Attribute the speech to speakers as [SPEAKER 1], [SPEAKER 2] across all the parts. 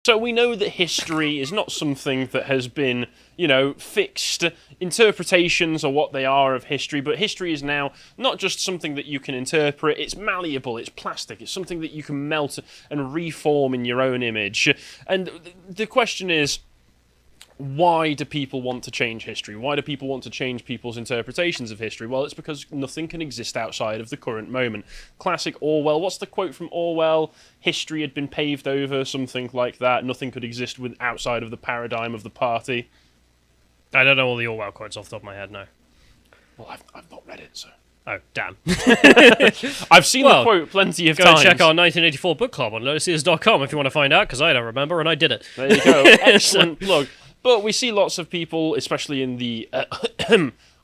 [SPEAKER 1] So we know that history is not something that has been, fixed interpretations or what they are of history, but history is now not just something that you can interpret, it's malleable, it's plastic, it's something that you can melt and reform in your own image. And the question is, why do people want to change history? Why do people want to change people's interpretations of history? Well, it's because nothing can exist outside of the current moment. Classic Orwell. What's the quote from Orwell? History had been paved over, something like that. Nothing could exist outside of the paradigm of the party.
[SPEAKER 2] I don't know all the Orwell quotes off the top of my head, no.
[SPEAKER 1] Well, I've not read it, so...
[SPEAKER 2] Oh, damn.
[SPEAKER 1] I've seen the quote plenty of times.
[SPEAKER 2] Go and check our 1984 book club on lotuses.com if you want to find out, because I don't remember, and I did it.
[SPEAKER 1] There you go. Excellent plug. But we see lots of people, especially in the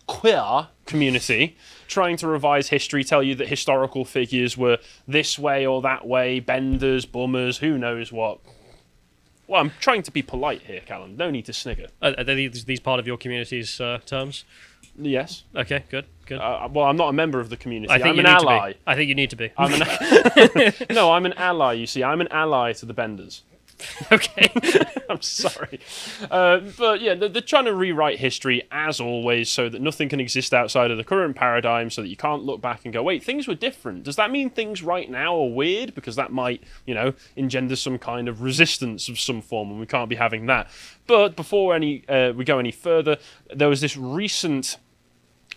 [SPEAKER 1] queer community, trying to revise history, tell you that historical figures were this way or that way, benders, bummers, who knows what. Well, I'm trying to be polite here, Callum. No need to snigger.
[SPEAKER 2] Are these part of your community's terms?
[SPEAKER 1] Yes.
[SPEAKER 2] Okay, good.
[SPEAKER 1] Well, I'm not a member of the community.
[SPEAKER 2] I'm
[SPEAKER 1] an ally.
[SPEAKER 2] I think you need to be.
[SPEAKER 1] No, I'm an ally, you see. I'm an ally to the benders.
[SPEAKER 2] Okay.
[SPEAKER 1] I'm sorry. But yeah, they're trying to rewrite history, as always, so that nothing can exist outside of the current paradigm, so that you can't look back and go, wait, things were different. Does that mean things right now are weird? Because that might, engender some kind of resistance of some form, and we can't be having that. But before we go any further, there was this recent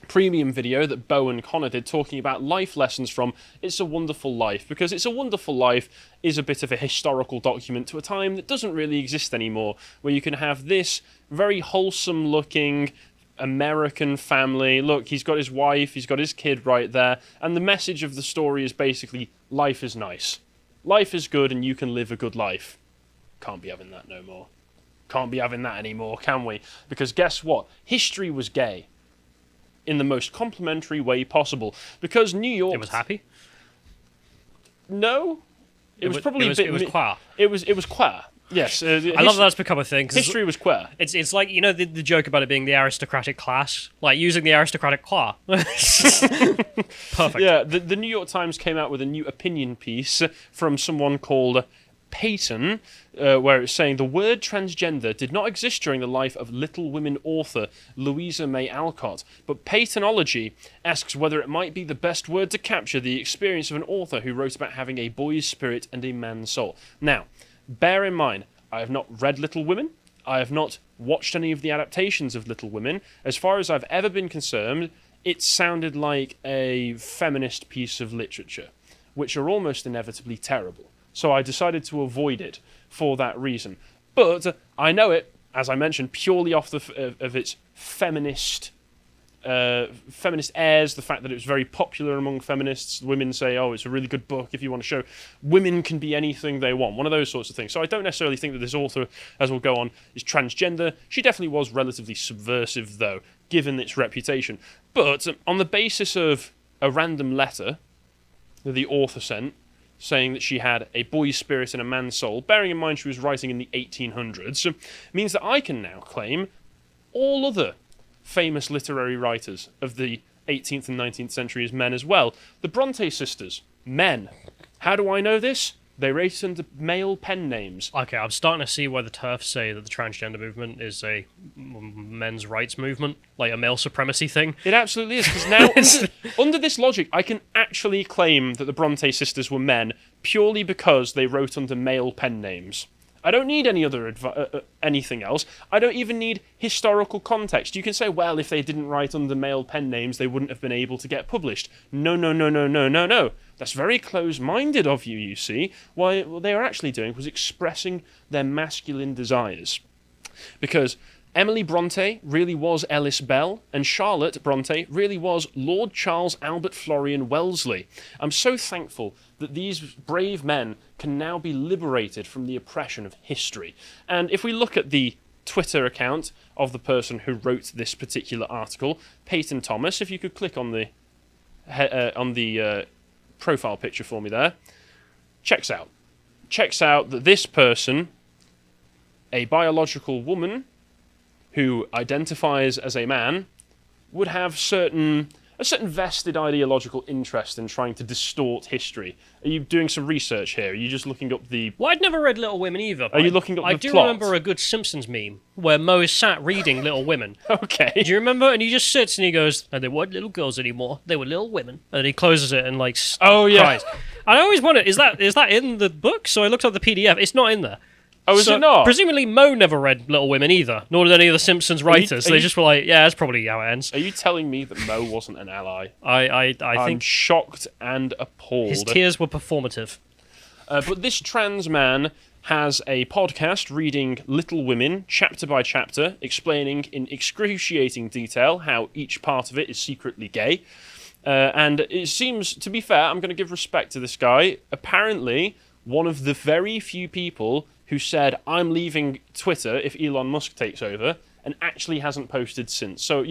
[SPEAKER 1] premium video that Bo and Connor did talking about life lessons from It's a Wonderful Life, because It's a Wonderful Life is a bit of a historical document to a time that doesn't really exist anymore, where you can have this very wholesome looking American family. Look, he's got his wife, he's got his kid right there, and the message of the story is basically life is nice. Life is good and you can live a good life. Can't be having that no more. Can't be having that anymore, can we? Because guess what? History was gay. In the most complimentary way possible, because New York.
[SPEAKER 2] It was happy.
[SPEAKER 1] No, it was probably
[SPEAKER 2] it was queer.
[SPEAKER 1] It was queer. Yes,
[SPEAKER 2] I love that that's become a thing.
[SPEAKER 1] History was queer.
[SPEAKER 2] It's like the joke about it being the aristocratic class, like using the aristocratic queer. Perfect.
[SPEAKER 1] Yeah, the New York Times came out with a new opinion piece from someone called Peyton, where it's saying the word transgender did not exist during the life of Little Women author Louisa May Alcott, but Peytonology asks whether it might be the best word to capture the experience of an author who wrote about having a boy's spirit and a man's soul. Now, bear in mind, I have not read Little Women, I have not watched any of the adaptations of Little Women. As far as I've ever been concerned, it sounded like a feminist piece of literature, which are almost inevitably terrible. So I decided to avoid it for that reason. But I know it, as I mentioned, purely off of its feminist airs, the fact that it was very popular among feminists. Women say, oh, it's a really good book if you want to show women can be anything they want, one of those sorts of things. So I don't necessarily think that this author, as we'll go on, is transgender. She definitely was relatively subversive, though, given its reputation. But on the basis of a random letter that the author sent, saying that she had a boy's spirit and a man's soul, bearing in mind she was writing in the 1800s, means that I can now claim all other famous literary writers of the 18th and 19th century as men as well. The Bronte sisters, men. How do I know this? They wrote under male pen names.
[SPEAKER 2] Okay, I'm starting to see why the TERFs say that the transgender movement is a men's rights movement, like a male supremacy thing.
[SPEAKER 1] It absolutely is, because now, under this logic, I can actually claim that the Bronte sisters were men purely because they wrote under male pen names. I don't need any other anything else. I don't even need historical context. You can say, well, if they didn't write under male pen names, they wouldn't have been able to get published. No. That's very close-minded of you, you see. What they were actually doing was expressing their masculine desires. Because Emily Bronte really was Ellis Bell, and Charlotte Bronte really was Lord Charles Albert Florian Wellesley. I'm so thankful that these brave men can now be liberated from the oppression of history. And if we look at the Twitter account of the person who wrote this particular article, Peyton Thomas, if you could click on the profile picture for me there, checks out that this person, a biological woman who identifies as a man, would have certain a certain vested ideological interest in trying to distort history. Are you doing some research here? Are you just looking up the...
[SPEAKER 2] Well, I'd never read Little Women either.
[SPEAKER 1] Are you looking up the
[SPEAKER 2] I do
[SPEAKER 1] plot?
[SPEAKER 2] remember a good Simpsons meme where Mo is sat reading Little Women.
[SPEAKER 1] Okay.
[SPEAKER 2] Do you remember? And he just sits and he goes, "And they weren't little girls anymore. They were little women." And he closes it and like cries. I always wondered, is that in the book? So I looked up the PDF. It's not in there.
[SPEAKER 1] Oh, is it not?
[SPEAKER 2] Presumably Mo never read Little Women either, nor did any of the Simpsons writers. They just were like, yeah, that's probably how it ends.
[SPEAKER 1] Are you telling me that Mo wasn't an ally?
[SPEAKER 2] I
[SPEAKER 1] I'm
[SPEAKER 2] think
[SPEAKER 1] shocked and appalled.
[SPEAKER 2] his tears were performative.
[SPEAKER 1] But this trans man has a podcast reading Little Women chapter by chapter, explaining in excruciating detail how each part of it is secretly gay. And it seems, to be fair, I'm going to give respect to this guy, apparently one of the very few people who said, "I'm leaving Twitter if Elon Musk takes over," and actually hasn't posted since. So,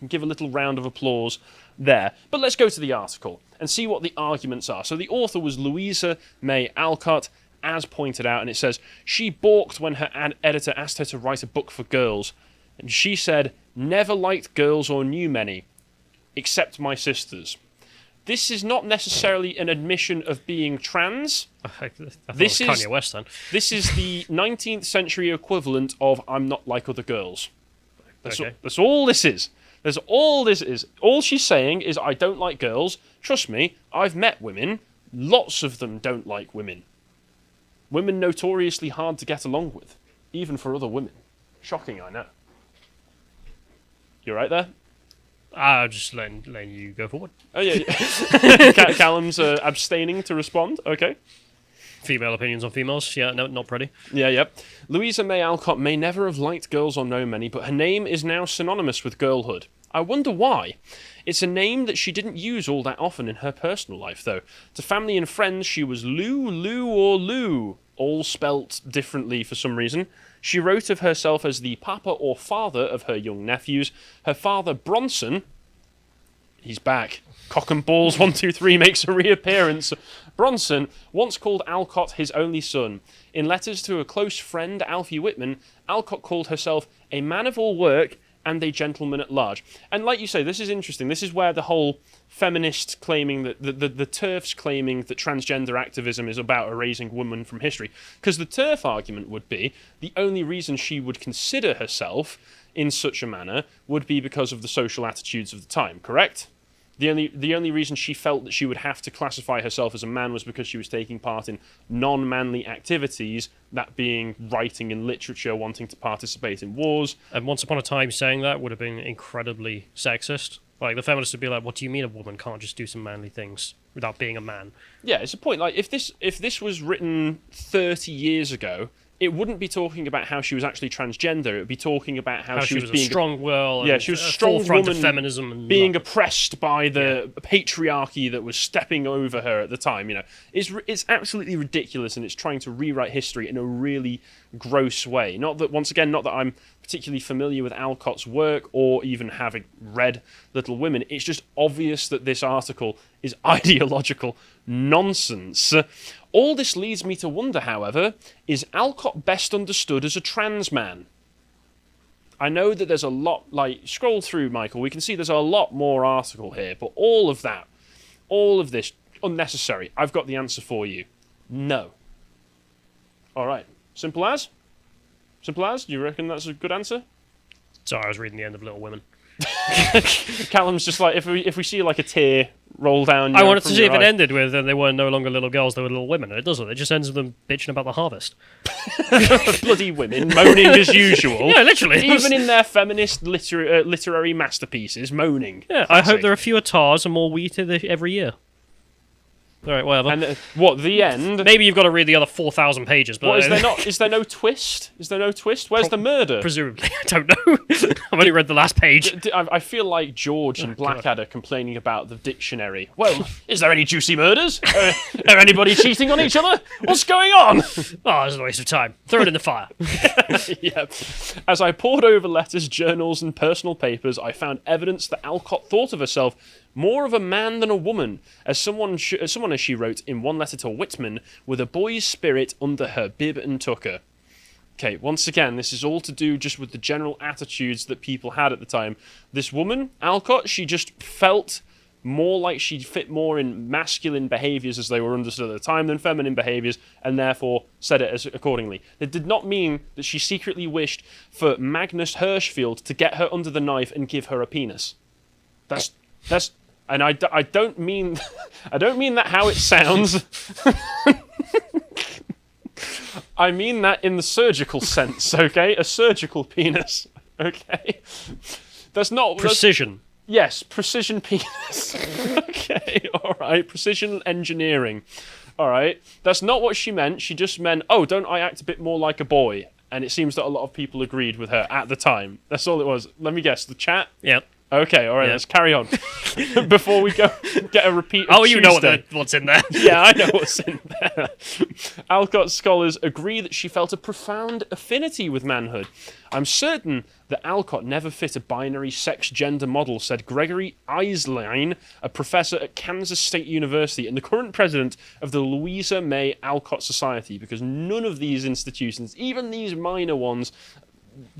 [SPEAKER 1] give a little round of applause there. But let's go to the article and see what the arguments are. So the author was Louisa May Alcott, as pointed out, and it says, she balked when her editor asked her to write a book for girls. And she said, "Never liked girls or knew many, except my sisters." This is not necessarily an admission of being trans.
[SPEAKER 2] I thought
[SPEAKER 1] This
[SPEAKER 2] it was
[SPEAKER 1] is-
[SPEAKER 2] Kanye West then.
[SPEAKER 1] This is the 19th century equivalent of "I'm not like other girls."
[SPEAKER 2] Okay.
[SPEAKER 1] That's all this is. That's all this is. All she's saying is, "I don't like girls. Trust me, I've met women. Lots of them don't like women. Women notoriously hard to get along with, even for other women." Shocking, I know. You right there?
[SPEAKER 2] Just letting you go forward.
[SPEAKER 1] Oh yeah. Callum's abstaining to respond. Okay.
[SPEAKER 2] Female opinions on females. Yeah, no, not pretty.
[SPEAKER 1] Yep. Louisa May Alcott may never have liked girls or know many, but her name is now synonymous with girlhood. I wonder why. It's a name that she didn't use all that often in her personal life, though. To family and friends, she was Lou, or Lou, all spelt differently for some reason. She wrote of herself as the papa or father of her young nephews. Her father, Bronson, he's back. Cock and balls 1, 2, 3 makes a reappearance. Bronson once called Alcott his only son. In letters to a close friend, Alfie Whitman, Alcott called herself a man of all work and a gentleman at large. And like you say, this is interesting. This is where the whole feminist claiming that the TERFs claiming that transgender activism is about erasing women from history. Because the TERF argument would be the only reason she would consider herself in such a manner would be because of the social attitudes of the time, correct? The only reason she felt that she would have to classify herself as a man was because she was taking part in non-manly activities, that being writing and literature, wanting to participate in wars.
[SPEAKER 2] And once upon a time, saying that would have been incredibly sexist. Like, the feminists would be like, "What do you mean a woman can't just do some manly things without being a man?"
[SPEAKER 1] Yeah, it's a point. Like, if this was written 30 years ago, it wouldn't be talking about how she was actually transgender. It would be talking about how she was
[SPEAKER 2] a
[SPEAKER 1] being
[SPEAKER 2] strong girl.
[SPEAKER 1] Yeah,
[SPEAKER 2] and
[SPEAKER 1] she was a
[SPEAKER 2] a
[SPEAKER 1] strong
[SPEAKER 2] forefront
[SPEAKER 1] woman
[SPEAKER 2] of feminism and
[SPEAKER 1] being oppressed by the patriarchy that was stepping over her at the time. It's absolutely ridiculous, and it's trying to rewrite history in a really gross way. Not that I'm particularly familiar with Alcott's work or even having read Little Women. It's just obvious that this article is ideological nonsense. All this leads me to wonder, however, is Alcott best understood as a trans man? I know that there's a lot, scroll through, Michael, we can see there's a lot more article here, but all of this, unnecessary. I've got the answer for you. No. Alright. Simple as? Simple as? Do you reckon that's a good answer?
[SPEAKER 2] Sorry, I was reading the end of Little Women.
[SPEAKER 1] Callum's just like, if we see like a tear roll down.
[SPEAKER 2] I wanted to
[SPEAKER 1] from
[SPEAKER 2] see
[SPEAKER 1] your
[SPEAKER 2] if it
[SPEAKER 1] eye.
[SPEAKER 2] ended with they were no longer little girls, they were little women. And it doesn't. It just ends with them bitching about the harvest.
[SPEAKER 1] Bloody women moaning as usual.
[SPEAKER 2] Yeah, literally.
[SPEAKER 1] Even in their feminist literary masterpieces, moaning.
[SPEAKER 2] Yeah, I hope there are fewer tars and more wheat every year. All right, whatever.
[SPEAKER 1] And what, the end?
[SPEAKER 2] Maybe you've got to read the other 4,000 pages. But
[SPEAKER 1] What, is there not? Is there no twist? Is there no twist? Where's the murder?
[SPEAKER 2] Presumably, I don't know. I've only read the last page.
[SPEAKER 1] I feel like George and Blackadder complaining about the dictionary. Well, is there any juicy murders? Are anybody cheating on each other? What's going on?
[SPEAKER 2] Oh, it's a waste of time. Throw it in the fire.
[SPEAKER 1] Yep. As I pored over letters, journals, and personal papers, I found evidence that Alcott thought of herself more of a man than a woman, as someone as she wrote in one letter to Whitman, with a boy's spirit under her bib and tucker. Okay, once again, this is all to do just with the general attitudes that people had at the time. This woman, Alcott, she just felt more like she fit more in masculine behaviours as they were understood at the time than feminine behaviours, and therefore said it as accordingly. It did not mean that she secretly wished for Magnus Hirschfeld to get her under the knife and give her a penis. That's and I don't mean that how it sounds. I mean that in the surgical sense, okay? A surgical penis, okay? That's not...
[SPEAKER 2] Precision.
[SPEAKER 1] Yes, precision penis. Okay, alright, precision engineering. Alright, that's not what she meant. She just meant, oh, don't I act a bit more like a boy? And it seems that a lot of people agreed with her at the time. That's all it was. Let me guess, the chat?
[SPEAKER 2] Yep.
[SPEAKER 1] Okay, all right, let's carry on. Before we go get a repeat of
[SPEAKER 2] you know
[SPEAKER 1] Tuesday.
[SPEAKER 2] what's in there.
[SPEAKER 1] Yeah, I know what's in there. Alcott scholars agree that she felt a profound affinity with manhood. I'm certain that Alcott never fit a binary sex-gender model, said Gregory Eislein, a professor at Kansas State University and the current president of the Louisa May Alcott Society, because none of these institutions, even these minor ones,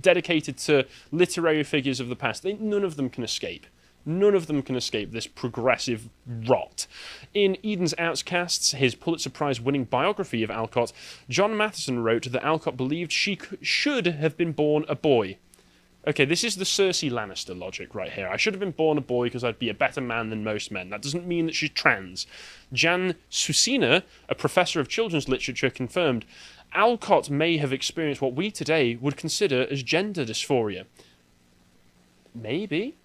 [SPEAKER 1] dedicated to literary figures of the past, none of them can escape. None of them can escape this progressive rot. In Eden's Outcasts, his Pulitzer Prize-winning biography of Alcott, John Matheson wrote that Alcott believed she should have been born a boy. Okay, this is the Cersei Lannister logic right here. I should have been born a boy because I'd be a better man than most men. That doesn't mean that she's trans. Jan Susina, a professor of children's literature, confirmed Alcott may have experienced what we today would consider as gender dysphoria. Maybe.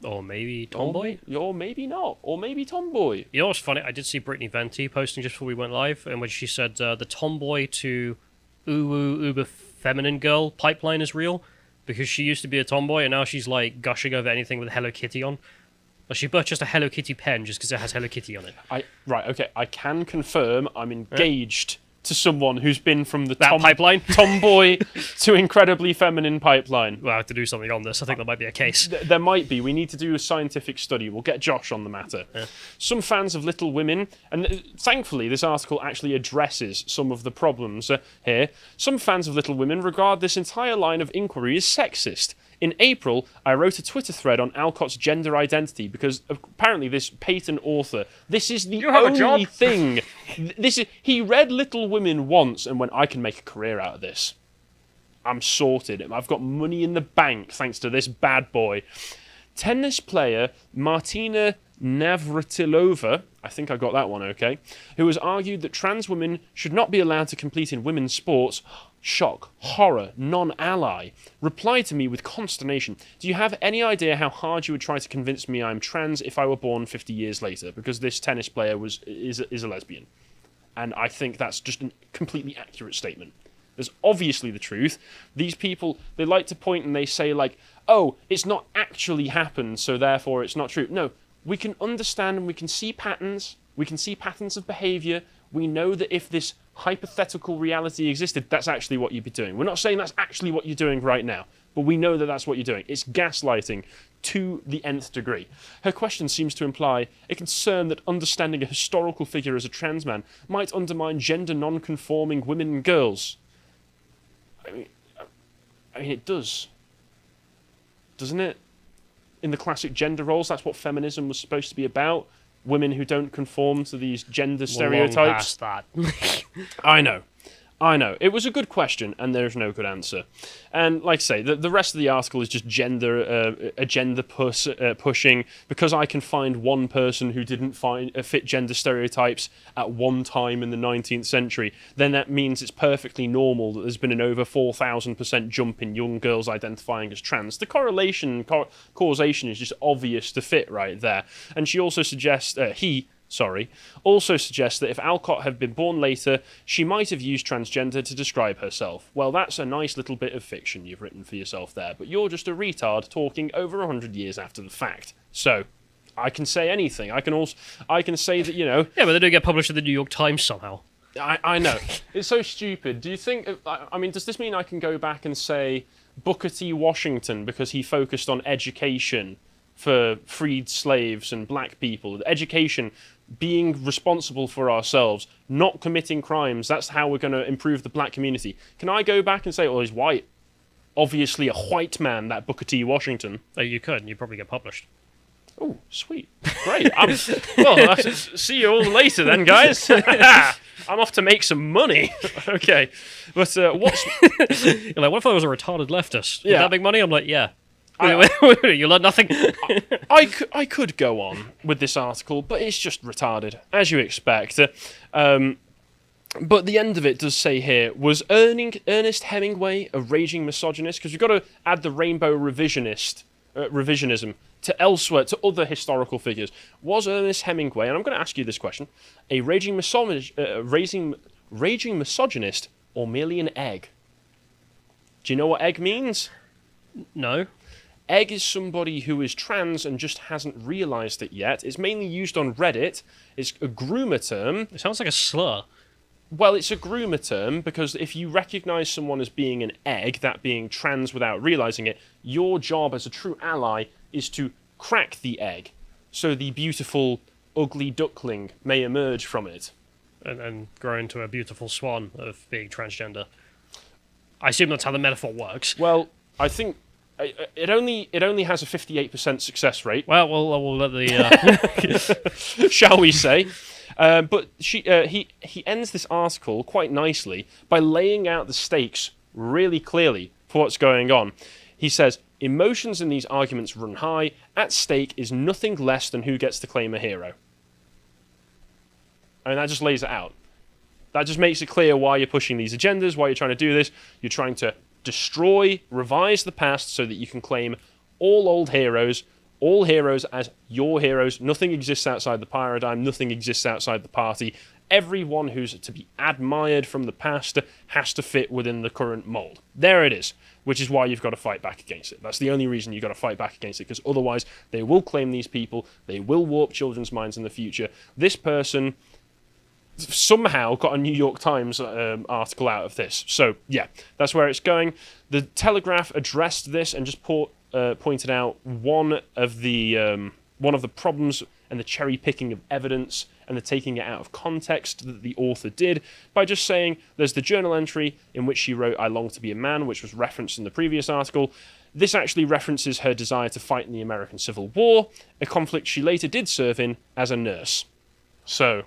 [SPEAKER 2] Or maybe tomboy?
[SPEAKER 1] Or maybe not. Or maybe tomboy.
[SPEAKER 2] You know what's funny? I did see Brittany Venti posting just before we went live, in which she said the tomboy to uber feminine girl pipeline is real, because she used to be a tomboy and now she's like gushing over anything with Hello Kitty on. Well, she purchased a Hello Kitty pen just because it has Hello Kitty on it.
[SPEAKER 1] Right, okay. I can confirm I'm engaged to someone who's been from the
[SPEAKER 2] pipeline
[SPEAKER 1] tomboy to incredibly feminine pipeline.
[SPEAKER 2] We'll have to do something on this. I think there might be a case.
[SPEAKER 1] There might be. We need to do a scientific study. We'll get Josh on the matter. Yeah. Some fans of Little Women, and thankfully this article actually addresses some of the problems here. Some fans of Little Women regard this entire line of inquiry as sexist. In April, I wrote a Twitter thread on Alcott's gender identity because apparently this Peyton author, this is the only thing. He read Little Women once and went, I can make a career out of this. I'm sorted. I've got money in the bank thanks to this bad boy. Tennis player Martina Navratilova, I think I got that one okay, who has argued that trans women should not be allowed to compete in women's sports, shock, horror, non-ally, replied to me with consternation. Do you have any idea how hard you would try to convince me I'm trans if I were born 50 years later? Because this tennis player is a lesbian. And I think that's just a completely accurate statement. There's obviously the truth. These people, they like to point and they say like, oh, it's not actually happened, so therefore it's not true. No, we can understand and we can see patterns. We can see patterns of behaviour. We know that if this hypothetical reality existed, that's actually what you'd be doing. We're not saying that's actually what you're doing right now, but we know that that's what you're doing. It's gaslighting to the nth degree. Her question seems to imply a concern that understanding a historical figure as a trans man might undermine gender non-conforming women and girls. I mean, it does. Doesn't it? In the classic gender roles, that's what feminism was supposed to be about. Women who don't conform to these gender stereotypes.
[SPEAKER 2] Long past that.
[SPEAKER 1] I know. It was a good question, and there's no good answer. And like I say, the rest of the article is just agenda pushing. Because I can find one person who didn't fit gender stereotypes at one time in the 19th century, then that means it's perfectly normal that there's been an over 4,000% jump in young girls identifying as trans. The correlation, causation is just obvious to fit right there. And she also suggests, also suggests that if Alcott had been born later, she might have used transgender to describe herself. Well, that's a nice little bit of fiction you've written for yourself there, but you're just a retard talking over 100 years after the fact. So, I can say anything. I can say that,
[SPEAKER 2] Yeah, but they don't get published in the New York Times somehow.
[SPEAKER 1] I know. It's so stupid. Do you think... does this mean I can go back and say Booker T. Washington, because he focused on education, for freed slaves and black people. Education, being responsible for ourselves, not committing crimes. That's how we're going to improve the black community. Can I go back and say, well, he's white? Obviously a white man, that Booker T. Washington.
[SPEAKER 2] Oh, you could, and you'd probably get published.
[SPEAKER 1] Oh, sweet. Great. Well, I'll see you all later then, guys. I'm off to make some money. Okay. But what's...
[SPEAKER 2] You're like, what if I was a retarded leftist? Would
[SPEAKER 1] Yeah.
[SPEAKER 2] that make money? I'm like, yeah. You learn nothing?
[SPEAKER 1] I could go on with this article, but it's just retarded, as you expect. But the end of it does say here, was Ernest Hemingway a raging misogynist? Because you've got to add the rainbow revisionism to elsewhere, to other historical figures. Was Ernest Hemingway, and I'm going to ask you this question, a raging misogynist or merely an egg? Do you know what egg means?
[SPEAKER 2] No.
[SPEAKER 1] Egg is somebody who is trans and just hasn't realised it yet. It's mainly used on Reddit. It's a groomer term.
[SPEAKER 2] It sounds like a slur.
[SPEAKER 1] Well, it's a groomer term because if you recognise someone as being an egg, that being trans without realising it, your job as a true ally is to crack the egg so the beautiful, ugly duckling may emerge from it.
[SPEAKER 2] And grow into a beautiful swan of being transgender. I assume that's how the metaphor works.
[SPEAKER 1] Well, I think it only has a 58% success rate.
[SPEAKER 2] Well, we'll let the...
[SPEAKER 1] Shall we say? But he ends this article quite nicely by laying out the stakes really clearly for what's going on. He says, emotions in these arguments run high. At stake is nothing less than who gets to claim a hero. And that just lays it out. That just makes it clear why you're pushing these agendas, why you're trying to do this. You're trying to destroy, revise the past so that you can claim all heroes as your heroes. Nothing exists outside the paradigm. Nothing exists outside the party. Everyone who's to be admired from the past has to fit within the current mold. There it is, which is why you've got to fight back against it. That's the only reason you've got to fight back against it, because otherwise they will claim these people. They will warp children's minds in the future. This person somehow got a New York Times article out of this. So, yeah, that's where it's going. The Telegraph addressed this and just pointed out one of the problems and the cherry picking of evidence and the taking it out of context that the author did by just saying there's the journal entry in which she wrote "I long to be a man," which was referenced in the previous article. This actually references her desire to fight in the American Civil War, a conflict she later did serve in as a nurse. So,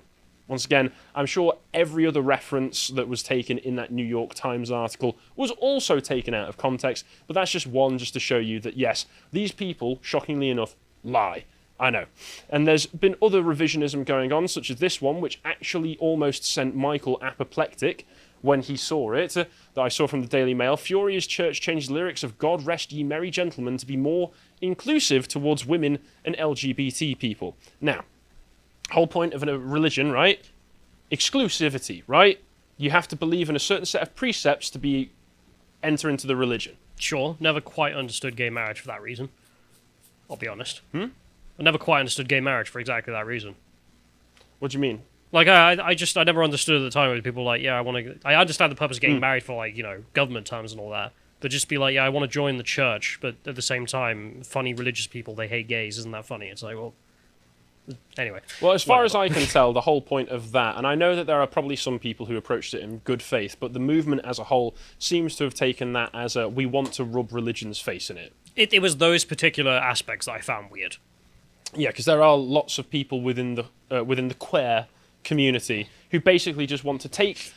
[SPEAKER 1] once again, I'm sure every other reference that was taken in that New York Times article was also taken out of context, but that's just one just to show you that, yes, these people, shockingly enough, lie. I know. And there's been other revisionism going on, such as this one, which actually almost sent Michael apoplectic when he saw it, that I saw from the Daily Mail. Furious Church changed lyrics of "God rest ye merry gentlemen" to be more inclusive towards women and LGBT people. Now, whole point of a religion, right? Exclusivity, right? You have to believe in a certain set of precepts to enter into the religion.
[SPEAKER 2] Sure, never quite understood gay marriage for that reason. I'll be honest. I never quite understood gay marriage for exactly that reason.
[SPEAKER 1] What do you mean?
[SPEAKER 2] Like, I never understood at the time when people were like, yeah, I understand the purpose of getting married for, like, you know, government terms and all that. But just be like, yeah, I want to join the church, but at the same time, funny religious people, they hate gays. Isn't that funny? It's like, well, anyway.
[SPEAKER 1] Well, as far as I can tell, the whole point of that, and I know that there are probably some people who approached it in good faith, but the movement as a whole seems to have taken that as we want to rub religion's face in it.
[SPEAKER 2] It was those particular aspects that I found weird.
[SPEAKER 1] Yeah, because there are lots of people within the queer community who basically just want to take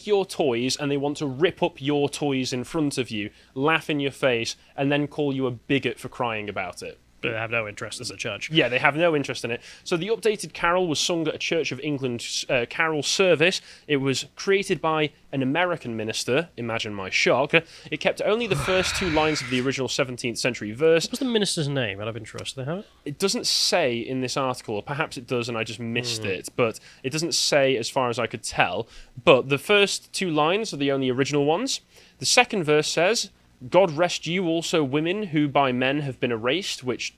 [SPEAKER 1] your toys and they want to rip up your toys in front of you, laugh in your face, and then call you a bigot for crying about it.
[SPEAKER 2] But they have no interest as a church.
[SPEAKER 1] Yeah, they have no interest in it. So the updated carol was sung at a Church of England carol service. It was created by an American minister. Imagine my shock. It kept only the first two lines of the original 17th century verse.
[SPEAKER 2] What was the minister's name out of interest? Do they have it?
[SPEAKER 1] It doesn't say in this article, or perhaps it does and I just missed it, but it doesn't say as far as I could tell. But the first two lines are the only original ones. The second verse says, "God rest you also women who by men have been erased," which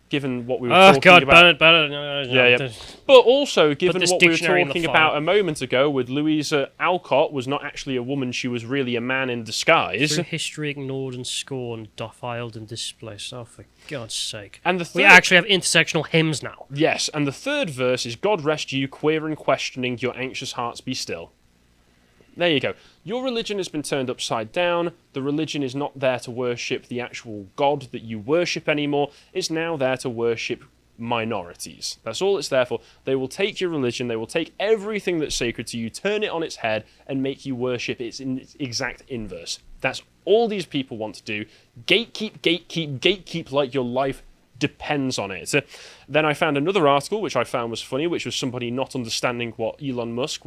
[SPEAKER 1] given what we were
[SPEAKER 2] Oh
[SPEAKER 1] talking
[SPEAKER 2] God,
[SPEAKER 1] about.
[SPEAKER 2] burn it. No,
[SPEAKER 1] Yeah. But also, given
[SPEAKER 2] this
[SPEAKER 1] what we were
[SPEAKER 2] dictionary in the
[SPEAKER 1] talking
[SPEAKER 2] fire.
[SPEAKER 1] about a moment ago with Louisa Alcott was not actually a woman, she was really a man in disguise.
[SPEAKER 2] Through history ignored and scorned, defiled and displaced. Oh, for God's sake.
[SPEAKER 1] And the third,
[SPEAKER 2] We actually have intersectional hymns now.
[SPEAKER 1] yes, and the third verse is, God rest you, queer and questioning, your anxious hearts be still. There you go. Your religion has been turned upside down. The religion is not there to worship the actual God that you worship anymore. It's now there to worship minorities. That's all it's there for. They will take your religion, they will take everything that's sacred to you, turn it on its head, and make you worship its exact inverse. That's all these people want to do. Gatekeep, gatekeep, gatekeep like your life depends on it. Then I found another article which I found was funny, which was somebody not understanding what Elon Musk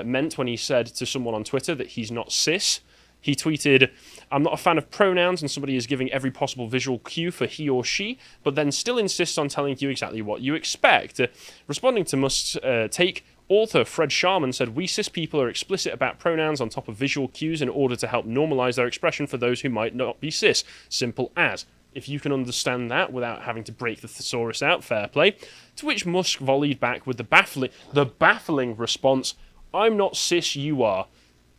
[SPEAKER 1] meant when he said to someone on Twitter that he's not cis. He tweeted, I'm not a fan of pronouns, and somebody is giving every possible visual cue for he or she, but then still insists on telling you exactly what you expect. Responding to Musk's take, author Fred Sharman said, we cis people are explicit about pronouns on top of visual cues in order to help normalize their expression for those who might not be cis. Simple as. If you can understand that without having to break the thesaurus out, fair play. To which Musk volleyed back with the baffling response, I'm not cis, you are.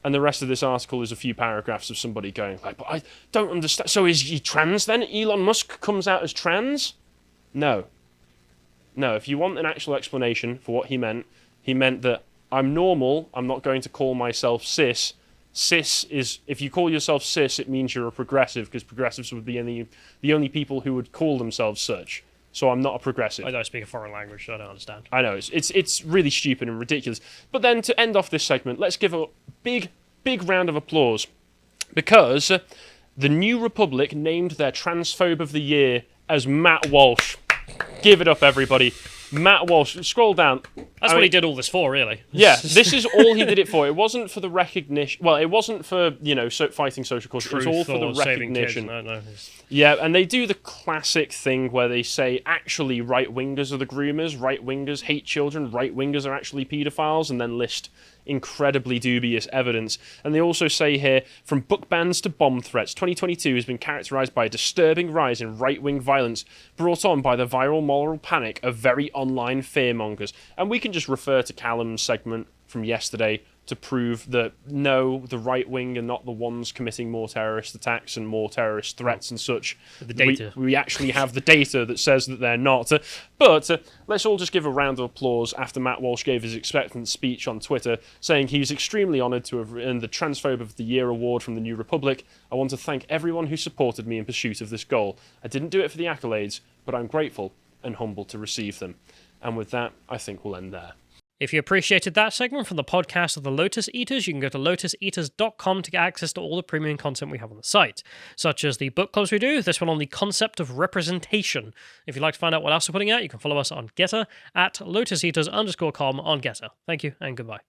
[SPEAKER 1] And the rest of this article is a few paragraphs of somebody going like, but I don't understand. So is he trans then? Elon Musk comes out as trans? No. No, if you want an actual explanation for what he meant that I'm normal, I'm not going to call myself cis. Cis is, if you call yourself cis, it means you're a progressive, because progressives would be the only people who would call themselves such. So I'm not a progressive.
[SPEAKER 2] I don't speak a foreign language, so I don't understand.
[SPEAKER 1] I know, it's really stupid and ridiculous. But then to end off this segment, let's give a big round of applause, because the New Republic named their transphobe of the year as Matt Walsh. Give it up, everybody. Matt Walsh. Scroll down.
[SPEAKER 2] That's what he did all this for, really.
[SPEAKER 1] Yeah, this is all he did it for. It wasn't for the recognition. Well, it wasn't for, fighting social causes. It was all for the recognition.
[SPEAKER 2] No.
[SPEAKER 1] Yeah, and they do the classic thing where they say, actually, right-wingers are the groomers, right-wingers hate children, right-wingers are actually paedophiles, and then list incredibly dubious evidence. And they also say here, from book bans to bomb threats, 2022 has been characterized by a disturbing rise in right-wing violence brought on by the viral moral panic of very online fearmongers. And we can just refer to Callum's segment from yesterday to prove that no, the right wing are not the ones committing more terrorist attacks and more terrorist threats and such.
[SPEAKER 2] The data.
[SPEAKER 1] We actually have the data that says that they're not. But let's all just give a round of applause after Matt Walsh gave his expectant speech on Twitter, saying he's extremely honoured to have earned the Transphobe of the Year award from the New Republic. I want to thank everyone who supported me in pursuit of this goal. I didn't do it for the accolades, but I'm grateful and humbled to receive them. And with that, I think we'll end there.
[SPEAKER 2] If you appreciated that segment from the podcast of the Lotus Eaters, you can go to lotuseaters.com to get access to all the premium content we have on the site, such as the book clubs we do, this one on the concept of representation. If you'd like to find out what else we're putting out, you can follow us on Getter at lotuseaters_com on Getter. Thank you and goodbye.